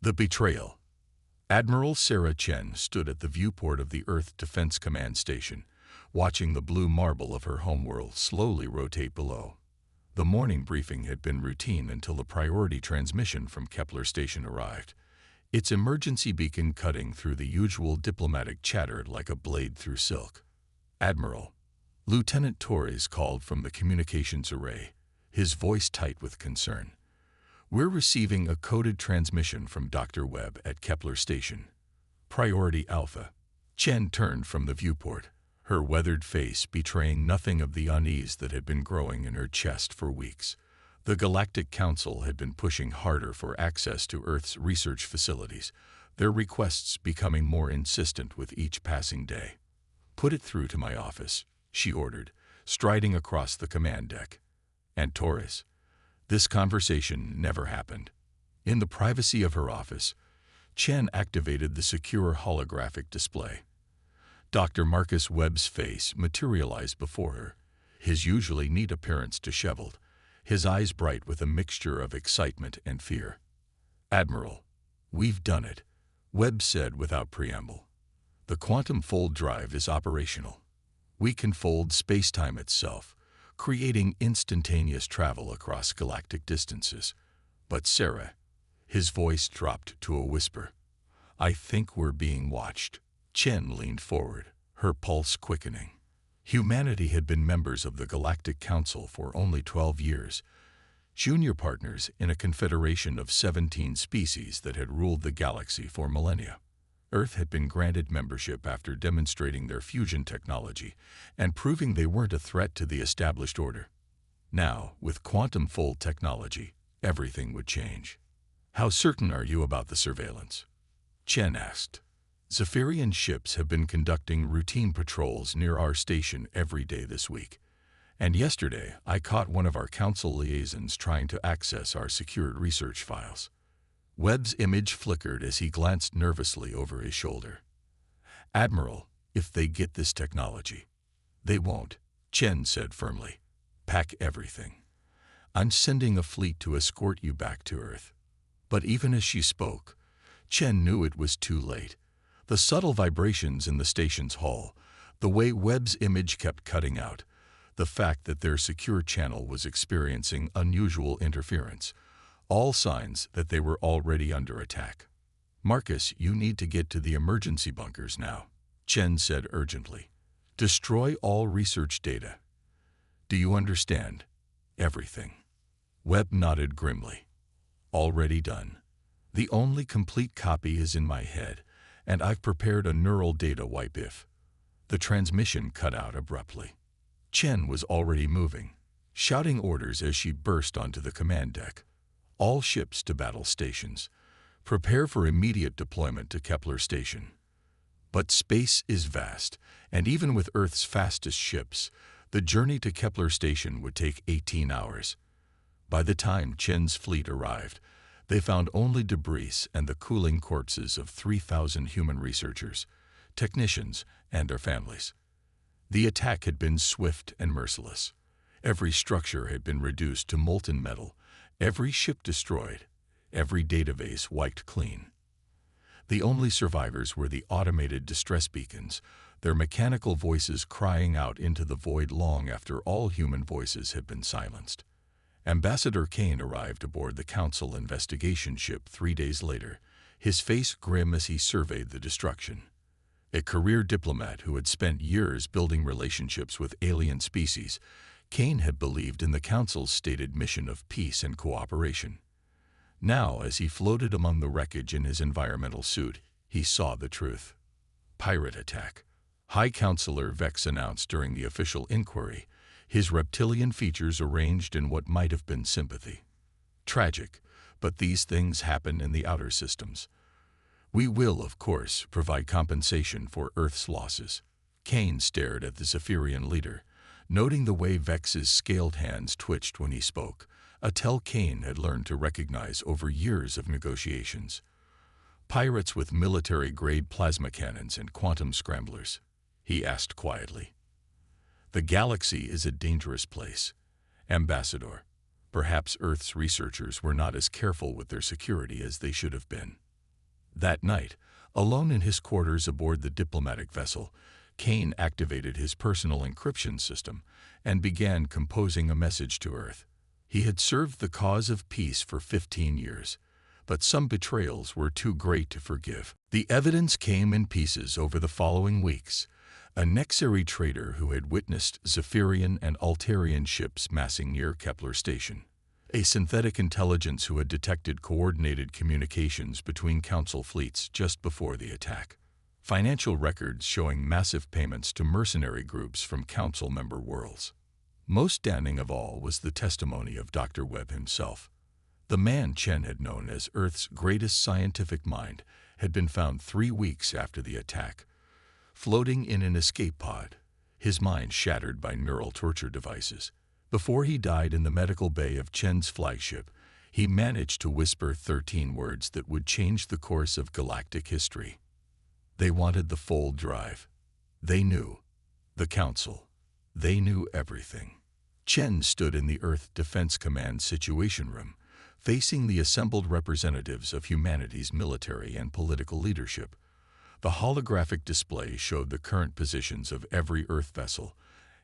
The Betrayal. Admiral Sarah Chen stood at the viewport of the Earth Defense Command Station, watching the blue marble of her homeworld slowly rotate below. The morning briefing had been routine until the priority transmission from Kepler Station arrived, its emergency beacon cutting through the usual diplomatic chatter like a blade through silk. "Admiral," Lieutenant Torres called from the communications array, his voice tight with concern. "We're receiving a coded transmission from Dr. Webb at Kepler Station. Priority Alpha." Chen turned from the viewport, her weathered face betraying nothing of the unease that had been growing in her chest for weeks. The Galactic Council had been pushing harder for access to Earth's research facilities, their requests becoming more insistent with each passing day. "Put it through to my office," she ordered, striding across the command deck. And Torres. This conversation never happened. In the privacy of her office, Chen activated the secure holographic display. Dr. Marcus Webb's face materialized before her, his usually neat appearance disheveled, his eyes bright with a mixture of excitement and fear. "Admiral, we've done it," Webb said without preamble. "The quantum fold drive is operational. We can fold space-time itself, creating instantaneous travel across galactic distances. But Sarah," his voice dropped to a whisper, "I think we're being watched." Chen leaned forward, her pulse quickening. Humanity had been members of the Galactic Council for only 12 years, junior partners in a confederation of 17 species that had ruled the galaxy for millennia. Earth had been granted membership after demonstrating their fusion technology and proving they weren't a threat to the established order. Now, with quantum fold technology, everything would change. "How certain are you about the surveillance?" Chen asked. "Zephyrian ships have been conducting routine patrols near our station every day this week, and yesterday I caught one of our council liaisons trying to access our secured research files." Webb's image flickered as he glanced nervously over his shoulder. "Admiral, if they get this technology." "They won't," Chen said firmly. "Pack everything. I'm sending a fleet to escort you back to Earth." But even as she spoke, Chen knew it was too late. The subtle vibrations in the station's hull, the way Webb's image kept cutting out, the fact that their secure channel was experiencing unusual interference, all signs that they were already under attack. "Marcus, you need to get to the emergency bunkers now," Chen said urgently. "Destroy all research data. Do you understand? Everything." Webb nodded grimly. "Already done. The only complete copy is in my head, and I've prepared a neural data wipe if." The transmission cut out abruptly. Chen was already moving, shouting orders as she burst onto the command deck. "All ships to battle stations. Prepare for immediate deployment to Kepler Station." But space is vast, and even with Earth's fastest ships, the journey to Kepler Station would take 18 hours. By the time Chen's fleet arrived, they found only debris and the cooling corpses of 3,000 human researchers, technicians, and their families. The attack had been swift and merciless. Every structure had been reduced to molten metal, every ship destroyed, every database wiped clean. The only survivors were the automated distress beacons, their mechanical voices crying out into the void long after all human voices had been silenced. Ambassador Kane arrived aboard the Council investigation ship 3 days later, his face grim as he surveyed the destruction. A career diplomat who had spent years building relationships with alien species, Kane had believed in the Council's stated mission of peace and cooperation. Now, as he floated among the wreckage in his environmental suit, he saw the truth. Pirate attack. High Counselor Vex announced during the official inquiry, his reptilian features arranged in what might have been sympathy. "Tragic, but these things happen in the outer systems. We will, of course, provide compensation for Earth's losses." Kane stared at the Zephyrian leader, noting the way Vex's scaled hands twitched when he spoke, a tell Kane had learned to recognize over years of negotiations. "Pirates with military-grade plasma cannons and quantum scramblers?" he asked quietly. "The galaxy is a dangerous place. Ambassador, perhaps Earth's researchers were not as careful with their security as they should have been." That night, alone in his quarters aboard the diplomatic vessel, Kane activated his personal encryption system and began composing a message to Earth. He had served the cause of peace for 15 years, but some betrayals were too great to forgive. The evidence came in pieces over the following weeks. A Nexari trader who had witnessed Zephyrian and Altarian ships massing near Kepler Station. A synthetic intelligence who had detected coordinated communications between Council fleets just before the attack. Financial records showing massive payments to mercenary groups from Council member worlds. Most damning of all was the testimony of Dr. Webb himself. The man Chen had known as Earth's greatest scientific mind had been found 3 weeks after the attack, floating in an escape pod, his mind shattered by neural torture devices. Before he died in the medical bay of Chen's flagship, he managed to whisper 13 words that would change the course of galactic history. They wanted the fold drive. They knew. The Council. They knew everything. Chen stood in the Earth Defense Command Situation Room, facing the assembled representatives of humanity's military and political leadership. The holographic display showed the current positions of every Earth vessel,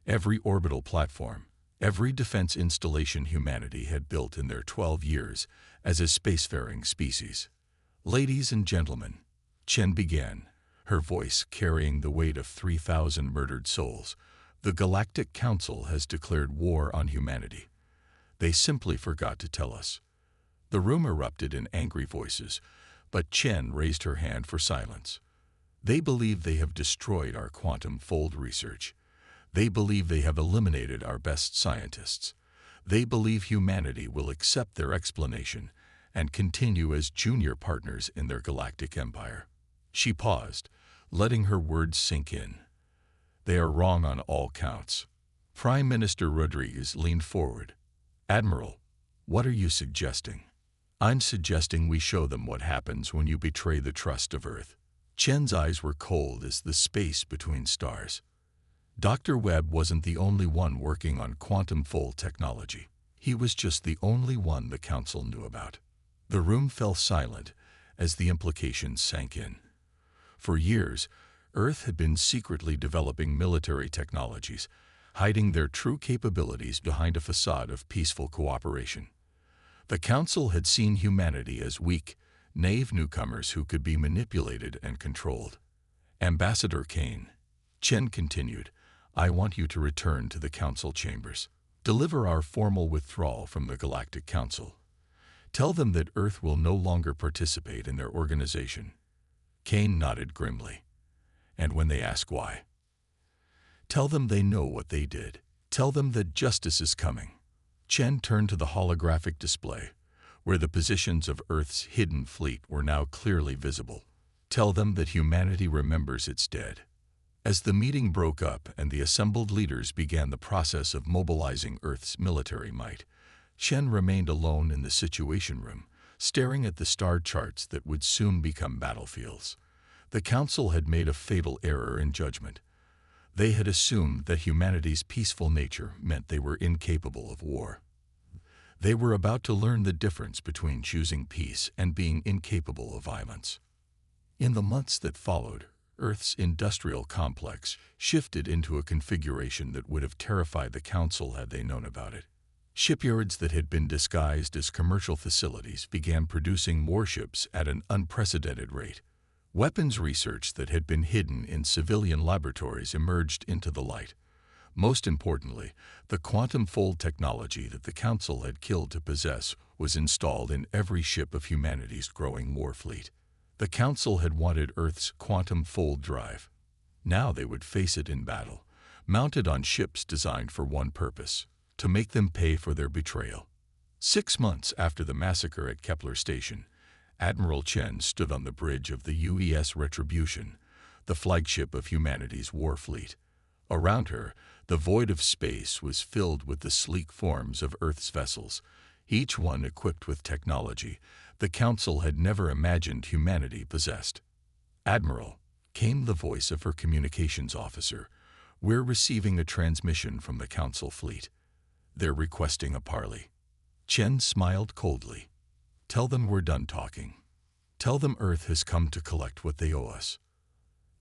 every orbital platform, every defense installation humanity had built in their 12 years as a spacefaring species. Ladies and gentlemen, Chen began, her voice carrying the weight of 3,000 murdered souls. The Galactic Council has declared war on humanity. They simply forgot to tell us. The room erupted in angry voices, but Chen raised her hand for silence. They believe they have destroyed our quantum fold research. They believe they have eliminated our best scientists. They believe humanity will accept their explanation and continue as junior partners in their galactic empire. She paused, letting her words sink in. They are wrong on all counts. Prime Minister Rodriguez leaned forward. Admiral, what are you suggesting? I'm suggesting we show them what happens when you betray the trust of Earth. Chen's eyes were cold as the space between stars. Dr. Webb wasn't the only one working on quantum fold technology. He was just the only one the Council knew about. The room fell silent as the implications sank in. For years, Earth had been secretly developing military technologies, hiding their true capabilities behind a facade of peaceful cooperation. The Council had seen humanity as weak, naive newcomers who could be manipulated and controlled. Ambassador Kane, Chen continued, I want you to return to the Council chambers. Deliver our formal withdrawal from the Galactic Council. Tell them that Earth will no longer participate in their organization. Kane nodded grimly. And when they ask why, tell them they know what they did. Tell them that justice is coming. Chen turned to the holographic display, where the positions of Earth's hidden fleet were now clearly visible. Tell them that humanity remembers its dead. As the meeting broke up and the assembled leaders began the process of mobilizing Earth's military might, Chen remained alone in the Situation Room, staring at the star charts that would soon become battlefields. The Council had made a fatal error in judgment. They had assumed that humanity's peaceful nature meant they were incapable of war. They were about to learn the difference between choosing peace and being incapable of violence. In the months that followed, Earth's industrial complex shifted into a configuration that would have terrified the Council had they known about it. Shipyards that had been disguised as commercial facilities began producing warships at an unprecedented rate. Weapons research that had been hidden in civilian laboratories emerged into the light. Most importantly, the quantum fold technology that the Council had killed to possess was installed in every ship of humanity's growing war fleet. The Council had wanted Earth's quantum fold drive. Now they would face it in battle, mounted on ships designed for one purpose: to make them pay for their betrayal. 6 months after the massacre at Kepler Station, Admiral Chen stood on the bridge of the UES Retribution, the flagship of humanity's war fleet. Around her, the void of space was filled with the sleek forms of Earth's vessels, each one equipped with technology the Council had never imagined humanity possessed. Admiral, came the voice of her communications officer, we're receiving a transmission from the Council fleet. They're requesting a parley. Chen smiled coldly. Tell them we're done talking. Tell them Earth has come to collect what they owe us.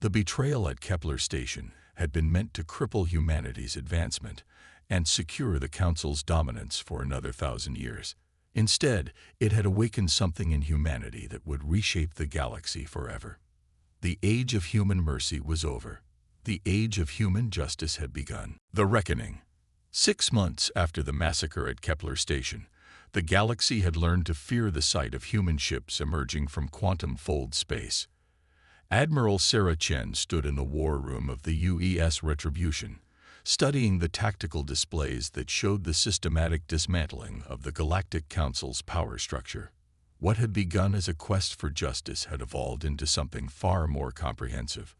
The betrayal at Kepler Station had been meant to cripple humanity's advancement and secure the Council's dominance for another 1,000 years. Instead, it had awakened something in humanity that would reshape the galaxy forever. The age of human mercy was over. The age of human justice had begun. The Reckoning. 6 months after the massacre at Kepler Station, the galaxy had learned to fear the sight of human ships emerging from quantum-fold space. Admiral Sarah Chen stood in the war room of the UES Retribution, studying the tactical displays that showed the systematic dismantling of the Galactic Council's power structure. What had begun as a quest for justice had evolved into something far more comprehensive.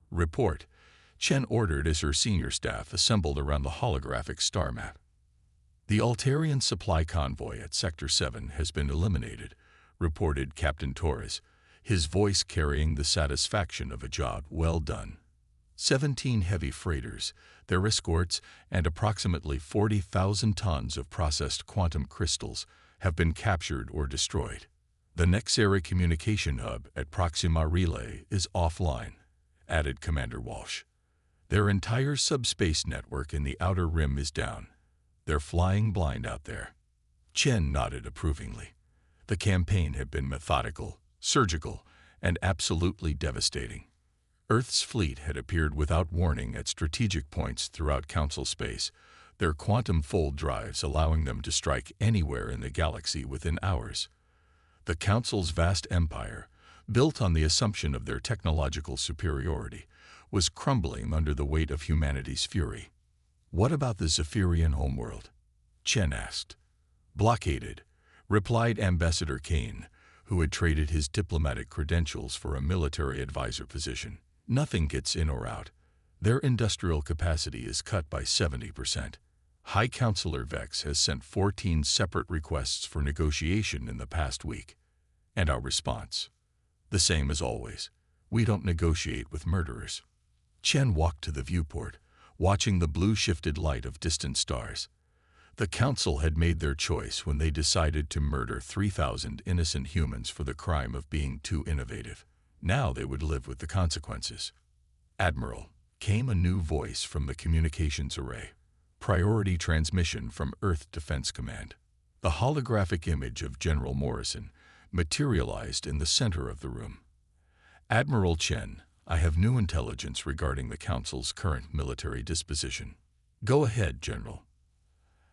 Report, Chen ordered as her senior staff assembled around the holographic star map. The Altarian supply convoy at Sector 7 has been eliminated, reported Captain Torres, his voice carrying the satisfaction of a job well done. 17 heavy freighters, their escorts, and approximately 40,000 tons of processed quantum crystals have been captured or destroyed. The Nexera communication hub at Proxima Relay is offline, added Commander Walsh. Their entire subspace network in the Outer Rim is down. They're flying blind out there. Chen nodded approvingly. The campaign had been methodical, surgical, and absolutely devastating. Earth's fleet had appeared without warning at strategic points throughout Council space, their quantum-fold drives allowing them to strike anywhere in the galaxy within hours. The Council's vast empire, built on the assumption of their technological superiority, was crumbling under the weight of humanity's fury. What about the Zephyrian homeworld? Chen asked. Blockaded, replied Ambassador Kane, who had traded his diplomatic credentials for a military advisor position. Nothing gets in or out. Their industrial capacity is cut by 70%. High Counselor Vex has sent 14 separate requests for negotiation in the past week. And our response? The same as always. We don't negotiate with murderers. Chen walked to the viewport, watching the blue-shifted light of distant stars. The Council had made their choice when they decided to murder 3,000 innocent humans for the crime of being too innovative. Now they would live with the consequences. Admiral, came a new voice from the communications array. Priority transmission from Earth Defense Command. The holographic image of General Morrison materialized in the center of the room. Admiral Chen, I have new intelligence regarding the Council's current military disposition. Go ahead, General.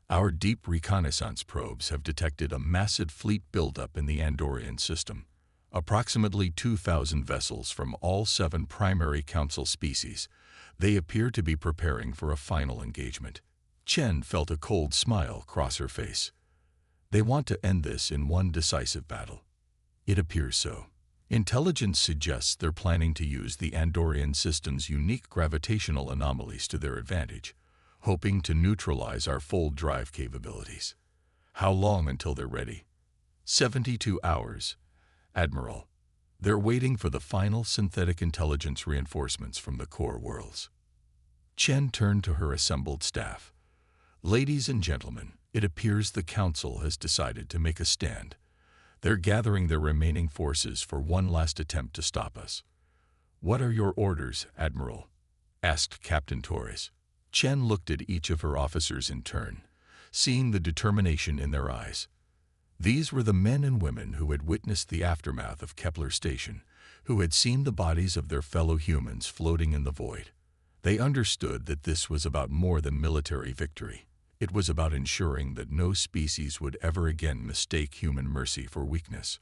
Our deep reconnaissance probes have detected a massive fleet buildup in the Andorian system. Approximately 2,000 vessels from all 7 primary Council species. They appear to be preparing for a final engagement. Chen felt a cold smile cross her face. They want to end this in one decisive battle. It appears so. Intelligence suggests they're planning to use the Andorian system's unique gravitational anomalies to their advantage, hoping to neutralize our fold drive capabilities. How long until they're ready? 72 hours, Admiral. They're waiting for the final synthetic intelligence reinforcements from the core worlds. Chen turned to her assembled staff. Ladies and gentlemen, it appears the Council has decided to make a stand. They're gathering their remaining forces for one last attempt to stop us. What are your orders, Admiral? Asked Captain Torres. Chen looked at each of her officers in turn, seeing the determination in their eyes. These were the men and women who had witnessed the aftermath of Kepler Station, who had seen the bodies of their fellow humans floating in the void. They understood that this was about more than military victory. It was about ensuring that no species would ever again mistake human mercy for weakness.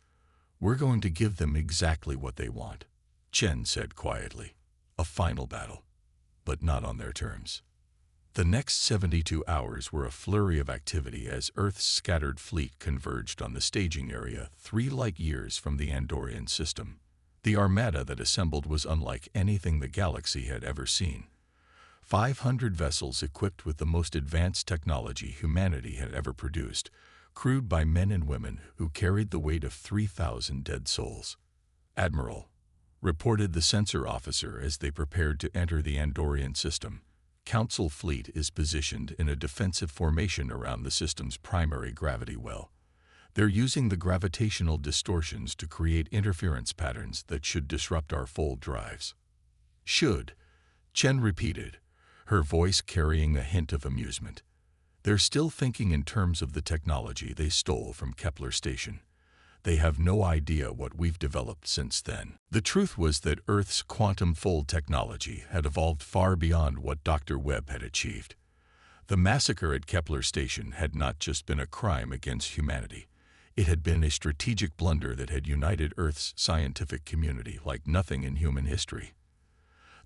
We're going to give them exactly what they want, Chen said quietly. A final battle, but not on their terms. The next 72 hours were a flurry of activity as Earth's scattered fleet converged on the staging area 3 light years from the Andorian system. The armada that assembled was unlike anything the galaxy had ever seen. 500 vessels equipped with the most advanced technology humanity had ever produced, crewed by men and women who carried the weight of 3,000 dead souls. Admiral, reported the sensor officer as they prepared to enter the Andorian system. Council fleet is positioned in a defensive formation around the system's primary gravity well. They're using the gravitational distortions to create interference patterns that should disrupt our fold drives. Should, Chen repeated, her voice carrying a hint of amusement. They're still thinking in terms of the technology they stole from Kepler Station. They have no idea what we've developed since then. The truth was that Earth's quantum fold technology had evolved far beyond what Dr. Webb had achieved. The massacre at Kepler Station had not just been a crime against humanity. It had been a strategic blunder that had united Earth's scientific community like nothing in human history.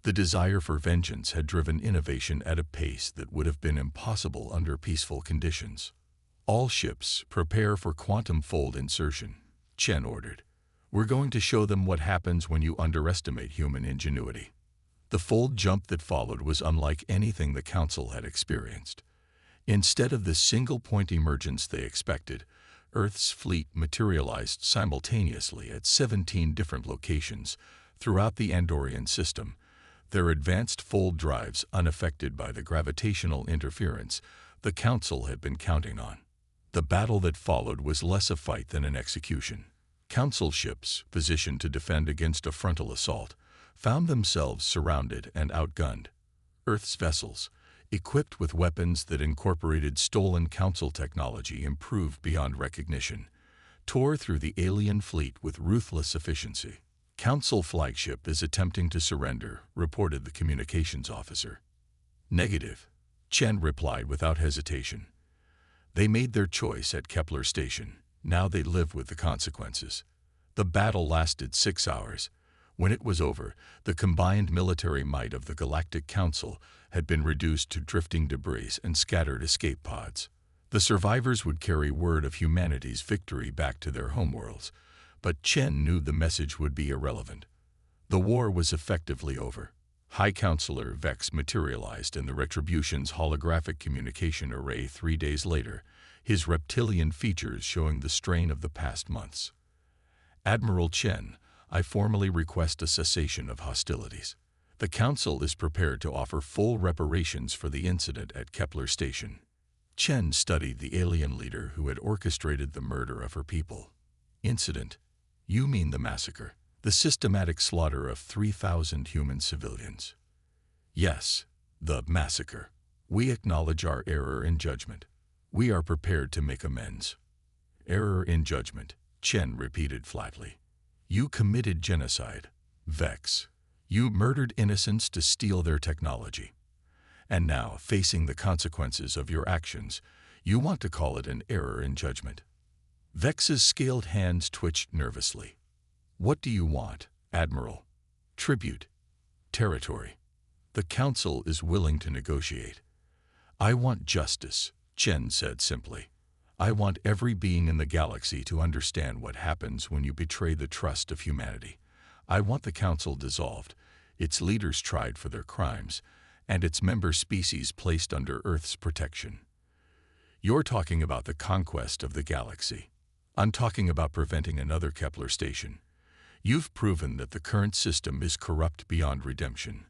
The desire for vengeance had driven innovation at a pace that would have been impossible under peaceful conditions. All ships prepare for quantum fold insertion, Chen ordered. We're going to show them what happens when you underestimate human ingenuity. The fold jump that followed was unlike anything the Council had experienced. Instead of the single-point emergence they expected, Earth's fleet materialized simultaneously at 17 different locations throughout the Andorian system, their advanced fold drives unaffected by the gravitational interference the Council had been counting on. The battle that followed was less a fight than an execution. Council ships, positioned to defend against a frontal assault, found themselves surrounded and outgunned. Earth's vessels, equipped with weapons that incorporated stolen Council technology improved beyond recognition, tore through the alien fleet with ruthless efficiency. Council flagship is attempting to surrender, reported the communications officer. Negative, Chen replied without hesitation. They made their choice at Kepler Station. Now they live with the consequences. The battle lasted 6 hours. When it was over, the combined military might of the Galactic Council had been reduced to drifting debris and scattered escape pods. The survivors would carry word of humanity's victory back to their homeworlds, but Chen knew the message would be irrelevant. The war was effectively over. High Counselor Vex materialized in the Retribution's holographic communication array 3 days later, his reptilian features showing the strain of the past months. Admiral Chen, I formally request a cessation of hostilities. The Council is prepared to offer full reparations for the incident at Kepler Station. Chen studied the alien leader who had orchestrated the murder of her people. Incident? You mean the massacre, the systematic slaughter of 3,000 human civilians. Yes, the massacre. We acknowledge our error in judgment. We are prepared to make amends. Error in judgment, Chen repeated flatly. You committed genocide, Vex. You murdered innocents to steal their technology. And now, facing the consequences of your actions, you want to call it an error in judgment. Vex's scaled hands twitched nervously. What do you want, Admiral? Tribute? Territory? The Council is willing to negotiate. I want justice, Chen said simply. I want every being in the galaxy to understand what happens when you betray the trust of humanity. I want the Council dissolved, its leaders tried for their crimes, and its member species placed under Earth's protection. You're talking about the conquest of the galaxy. I'm talking about preventing another Kepler Station. You've proven that the current system is corrupt beyond redemption.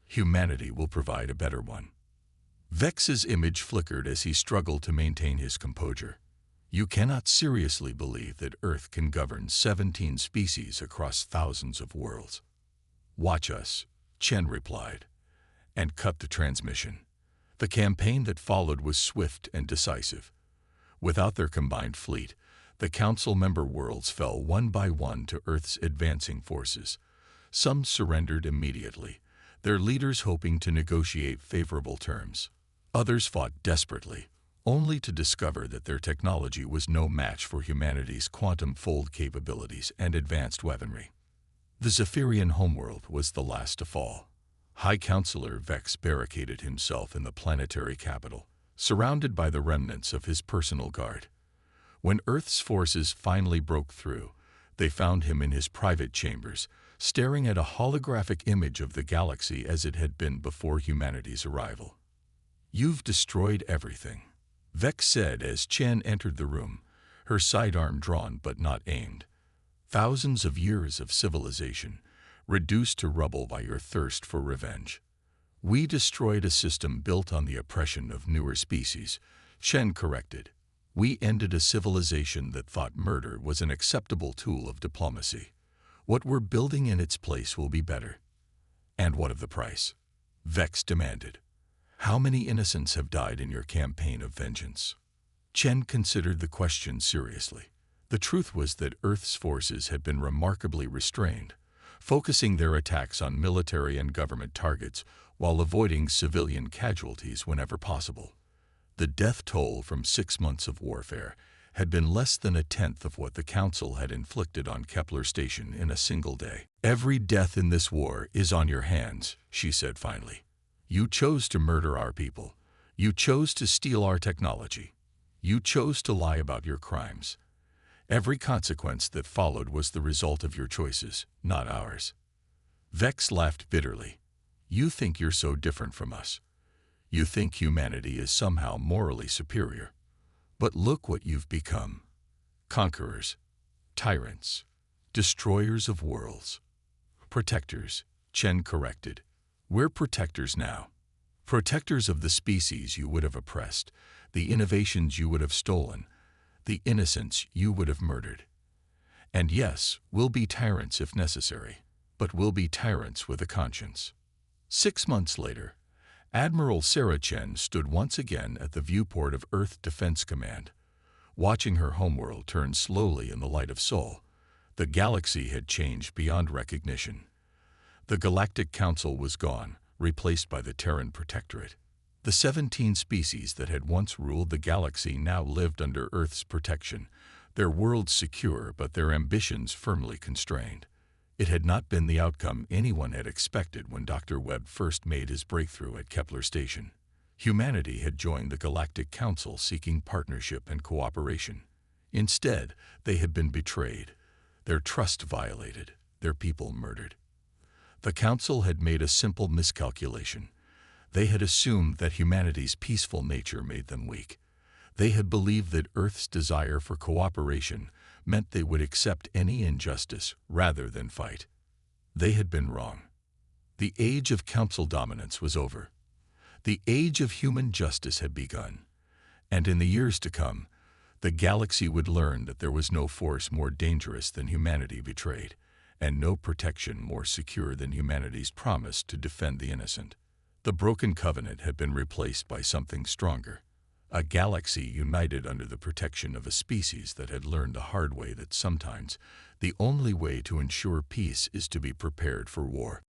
Humanity will provide a better one. Vex's image flickered as he struggled to maintain his composure. You cannot seriously believe that Earth can govern 17 species across thousands of worlds. Watch us, Chen replied, and cut the transmission. The campaign that followed was swift and decisive. Without their combined fleet, the Council member worlds fell one by one to Earth's advancing forces. Some surrendered immediately, their leaders hoping to negotiate favorable terms. Others fought desperately, only to discover that their technology was no match for humanity's quantum fold capabilities and advanced weaponry. The Zephyrian homeworld was the last to fall. High Counselor Vex barricaded himself in the planetary capital, surrounded by the remnants of his personal guard. When Earth's forces finally broke through, they found him in his private chambers, staring at a holographic image of the galaxy as it had been before humanity's arrival. You've destroyed everything, Vex said as Chen entered the room, her sidearm drawn but not aimed. Thousands of years of civilization, reduced to rubble by your thirst for revenge. We destroyed a system built on the oppression of newer species, Chen corrected. We ended a civilization that thought murder was an acceptable tool of diplomacy. What we're building in its place will be better. And what of the price? Vex demanded. How many innocents have died in your campaign of vengeance? Chen considered the question seriously. The truth was that Earth's forces had been remarkably restrained, focusing their attacks on military and government targets while avoiding civilian casualties whenever possible. The death toll from 6 months of warfare had been less than a tenth of what the Council had inflicted on Kepler Station in a single day. Every death in this war is on your hands, she said finally. You chose to murder our people. You chose to steal our technology. You chose to lie about your crimes. Every consequence that followed was the result of your choices, not ours. Vex laughed bitterly. You think you're so different from us. You think humanity is somehow morally superior. But look what you've become. Conquerors, tyrants, destroyers of worlds. Protectors, Chen corrected. We're protectors now. Protectors of the species you would have oppressed, the innovations you would have stolen, the innocents you would have murdered. And yes, we'll be tyrants if necessary, but we'll be tyrants with a conscience. 6 months later, Admiral Sarah Chen stood once again at the viewport of Earth Defense Command. Watching her homeworld turn slowly in the light of Sol, the galaxy had changed beyond recognition. The Galactic Council was gone, replaced by the Terran Protectorate. The 17 species that had once ruled the galaxy now lived under Earth's protection, their worlds secure but their ambitions firmly constrained. It had not been the outcome anyone had expected when Dr. Webb first made his breakthrough at Kepler Station. Humanity had joined the Galactic Council seeking partnership and cooperation. Instead, they had been betrayed, their trust violated, their people murdered. The Council had made a simple miscalculation. They had assumed that humanity's peaceful nature made them weak. They had believed that Earth's desire for cooperation meant they would accept any injustice rather than fight. They had been wrong. The age of Council dominance was over. The age of human justice had begun. And in the years to come, the galaxy would learn that there was no force more dangerous than humanity betrayed, and no protection more secure than humanity's promise to defend the innocent. The broken covenant had been replaced by something stronger. A galaxy united under the protection of a species that had learned the hard way that sometimes the only way to ensure peace is to be prepared for war.